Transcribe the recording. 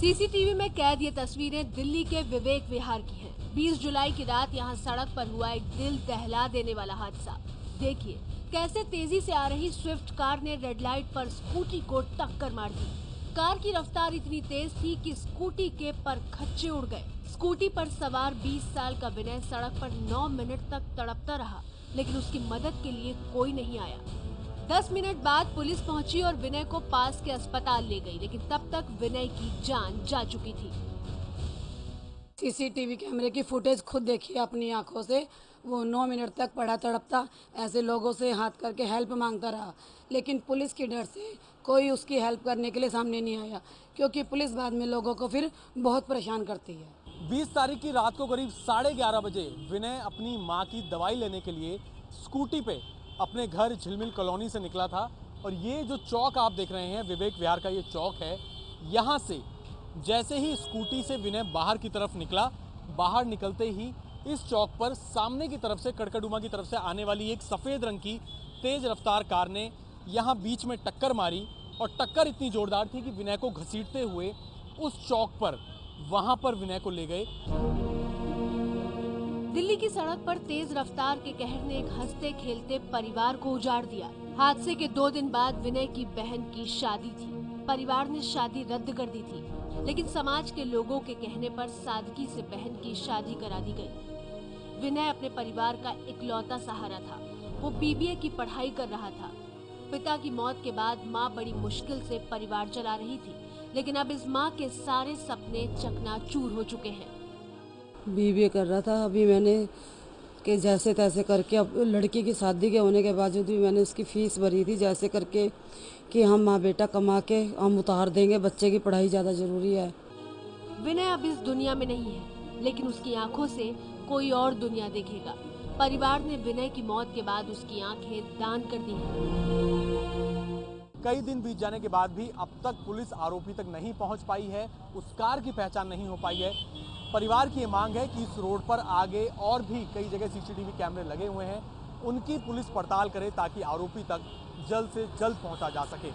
CCTV में कैद ये तस्वीरें दिल्ली के विवेक विहार की हैं। 20 जुलाई की रात यहां सड़क पर हुआ एक दिल दहला देने वाला हादसा। देखिए कैसे तेजी से आ रही स्विफ्ट कार ने रेड लाइट पर स्कूटी को टक्कर मार दी। कार की रफ्तार इतनी तेज थी कि स्कूटी के परखच्चे उड़ गए। स्कूटी पर सवार 20 साल का विनय सड़क पर 9 मिनट तक तड़पता रहा, लेकिन उसकी मदद के लिए कोई नहीं आया। 10 मिनट बाद पुलिस पहुंची और विनय को पास के अस्पताल ले गई, लेकिन तब तक विनय की जान जा चुकी थी। सीसीटीवी कैमरे की फुटेज खुद देखी अपनी आंखों से। वो 9 मिनट तक पड़ा तड़पता, ऐसे लोगों से हाथ करके हेल्प मांगता रहा, लेकिन पुलिस की डर से कोई उसकी हेल्प करने के लिए सामने नहीं आया, क्योंकि पुलिस बाद में लोगों को फिर बहुत परेशान करती है। 20 तारीख की रात को करीब 11:30 बजे विनय अपनी मां की दवाई लेने के लिए स्कूटी पे अपने घर झिलमिल कॉलोनी से निकला था। और ये जो चौक आप देख रहे हैं, विवेक विहार का ये चौक है। यहाँ से जैसे ही स्कूटी से विनय बाहर की तरफ निकला, बाहर निकलते ही इस चौक पर सामने की तरफ से कड़कड़ुमा की तरफ से आने वाली एक सफ़ेद रंग की तेज रफ्तार कार ने यहाँ बीच में टक्कर मारी। और टक्कर इतनी जोरदार थी कि विनय को घसीटते हुए उस चौक पर वहाँ पर विनय को ले गए। दिल्ली की सड़क पर तेज रफ्तार के कहर ने एक हंसते खेलते परिवार को उजाड़ दिया। हादसे के 2 दिन बाद विनय की बहन की शादी थी। परिवार ने शादी रद्द कर दी थी, लेकिन समाज के लोगों के कहने पर सादगी से बहन की शादी करा दी गई। विनय अपने परिवार का इकलौता सहारा था। वो बीबीए की पढ़ाई कर रहा था। पिता की मौत के बाद माँ बड़ी मुश्किल से परिवार चला रही थी, लेकिन अब इस माँ के सारे सपने चकनाचूर हो चुके हैं। बीबीए कर रहा था, अभी मैंने कि जैसे तैसे करके, अब लड़की की शादी के होने के बावजूद भी मैंने उसकी फीस भरी थी जैसे करके कि हम माँ बेटा कमा के हम उतार देंगे, बच्चे की पढ़ाई ज़्यादा ज़रूरी है। विनय अब इस दुनिया में नहीं है, लेकिन उसकी आंखों से कोई और दुनिया देखेगा। परिवार ने विनय की मौत के बाद उसकी आंखें दान कर दी हैं। कई दिन बीत जाने के बाद भी अब तक पुलिस आरोपी तक नहीं पहुंच पाई है। उस कार की पहचान नहीं हो पाई है। परिवार की ये मांग है कि इस रोड पर आगे और भी कई जगह सीसीटीवी कैमरे लगे हुए हैं, उनकी पुलिस पड़ताल करे ताकि आरोपी तक जल्द से जल्द पहुंचा जा सके।